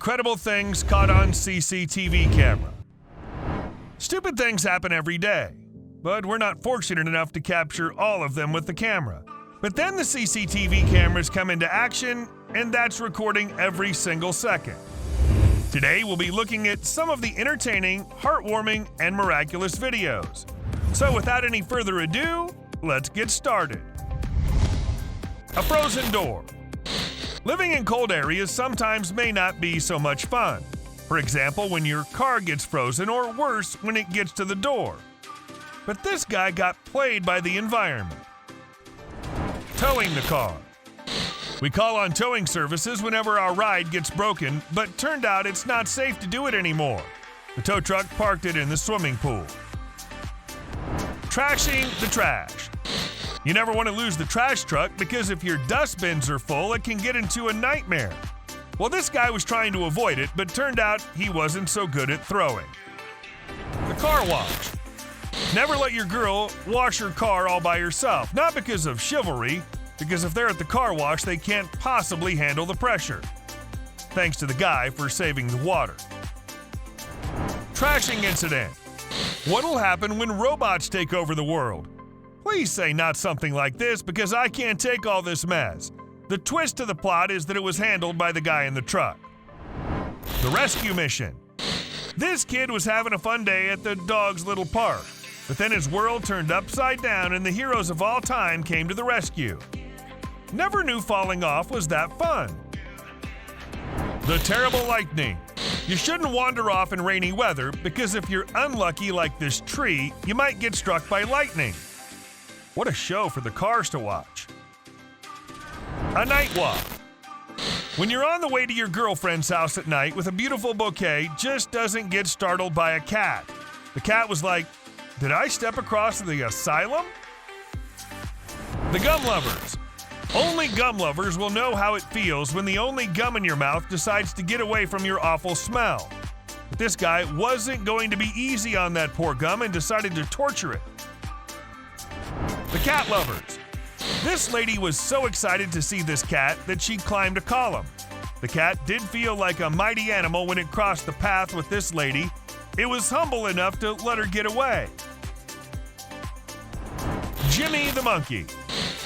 Incredible things caught on CCTV camera. Stupid things happen every day, but we're not fortunate enough to capture all of them with the camera. But then the CCTV cameras come into action, and that's recording every single second. Today, we'll be looking at some of the entertaining, heartwarming, and miraculous videos. So without any further ado, let's get started. A frozen door. Living in cold areas sometimes may not be so much fun. For example, when your car gets frozen, or worse, when it gets to the door. But this guy got played by the environment. Towing the car. We call on towing services whenever our ride gets broken, but turned out it's not safe to do it anymore. The tow truck parked it in the swimming pool. Trashing the trash. You never want to lose the trash truck because if your dustbins are full, it can get into a nightmare. Well, this guy was trying to avoid it, but turned out he wasn't so good at throwing. The car wash. Never let your girl wash her car all by herself, not because of chivalry, because if they're at the car wash, they can't possibly handle the pressure. Thanks to the guy for saving the water. Trashing incident. What'll happen when robots take over the world? Please say not something like this, because I can't take all this mess. The twist to the plot is that it was handled by the guy in the truck. The rescue mission. This kid was having a fun day at the dog's little park, but then his world turned upside down and the heroes of all time came to the rescue. Never knew falling off was that fun. The terrible lightning. You shouldn't wander off in rainy weather, because if you're unlucky like this tree, you might get struck by lightning. What a show for the cars to watch. A night walk. When you're on the way to your girlfriend's house at night with a beautiful bouquet, just doesn't get startled by a cat. The cat was like, "Did I step across the asylum?" The gum lovers. Only gum lovers will know how it feels when the only gum in your mouth decides to get away from your awful smell. But this guy wasn't going to be easy on that poor gum and decided to torture it. The cat lovers. This lady was so excited to see this cat that she climbed a column. The cat did feel like a mighty animal when it crossed the path with this lady. It was humble enough to let her get away. Jimmy the monkey.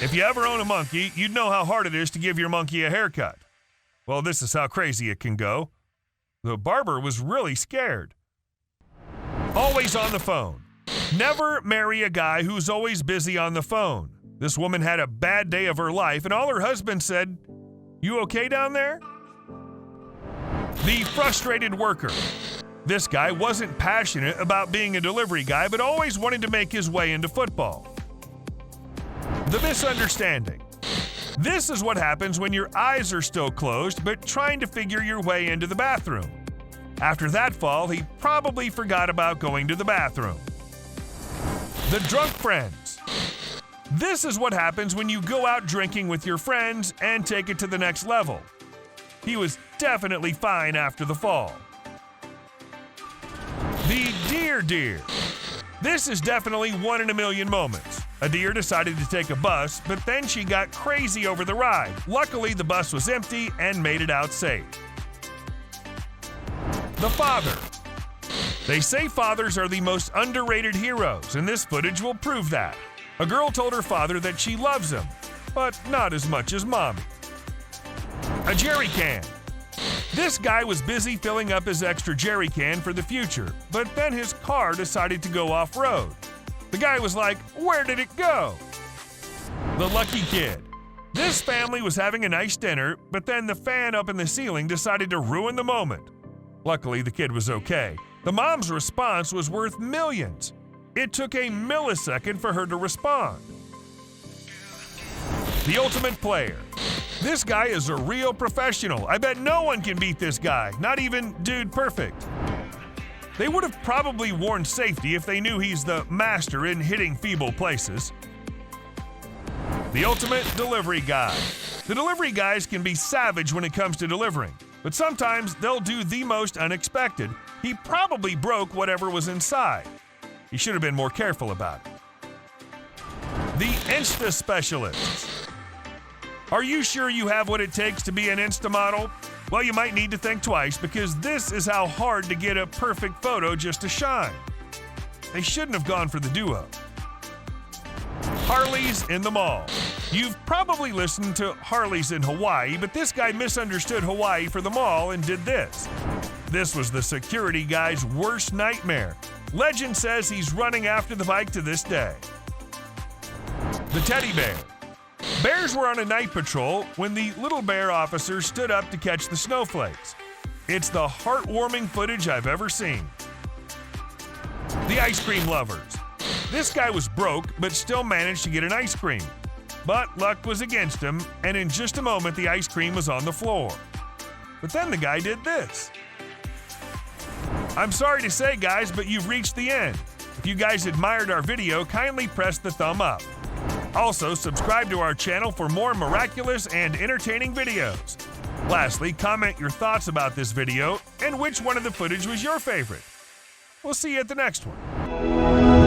If you ever own a monkey, you'd know how hard it is to give your monkey a haircut. Well, this is how crazy it can go. The barber was really scared. Always on the phone. Never marry a guy who's always busy on the phone. This woman had a bad day of her life, and all her husband said, "You okay down there?" The frustrated worker. This guy wasn't passionate about being a delivery guy, but always wanted to make his way into football. The misunderstanding. This is what happens when your eyes are still closed, but trying to figure your way into the bathroom. After that fall, he probably forgot about going to the bathroom. The drunk friends. This is what happens when you go out drinking with your friends and take it to the next level. He was definitely fine after the fall. The deer. This is definitely one in a million moments. A deer decided to take a bus, but then she got crazy over the ride. Luckily, the bus was empty and made it out safe. The father. They say fathers are the most underrated heroes, and this footage will prove that. A girl told her father that she loves him, but not as much as mommy. A jerry can. This guy was busy filling up his extra jerry can for the future, but then his car decided to go off-road. The guy was like, "Where did it go?" The lucky kid. This family was having a nice dinner, but then the fan up in the ceiling decided to ruin the moment. Luckily, the kid was okay. The mom's response was worth millions. It took a millisecond for her to respond. The ultimate player. This guy is a real professional. I bet no one can beat this guy, not even Dude Perfect. They would have probably worn safety if they knew he's the master in hitting feeble places. The ultimate delivery guy. The delivery guys can be savage when it comes to delivering, but sometimes they'll do the most unexpected. He probably broke whatever was inside. He should have been more careful about it. The Insta specialists. Are you sure you have what it takes to be an Insta model? Well, you might need to think twice because this is how hard to get a perfect photo just to shine. They shouldn't have gone for the duo. Harleys in the mall. You've probably listened to Harleys in Hawaii, but this guy misunderstood Hawaii for the mall and did this. This was the security guy's worst nightmare. Legend says he's running after the bike to this day. The teddy bear. Bears were on a night patrol when the little bear officer stood up to catch the snowflakes. It's the heartwarming footage I've ever seen. The ice cream lovers. This guy was broke, but still managed to get an ice cream. But luck was against him, and in just a moment the ice cream was on the floor. But then the guy did this. I'm sorry to say, guys, but you've reached the end. If you guys admired our video, kindly press the thumb up. Also, subscribe to our channel for more miraculous and entertaining videos. Lastly, comment your thoughts about this video and which one of the footage was your favorite. We'll see you at the next one.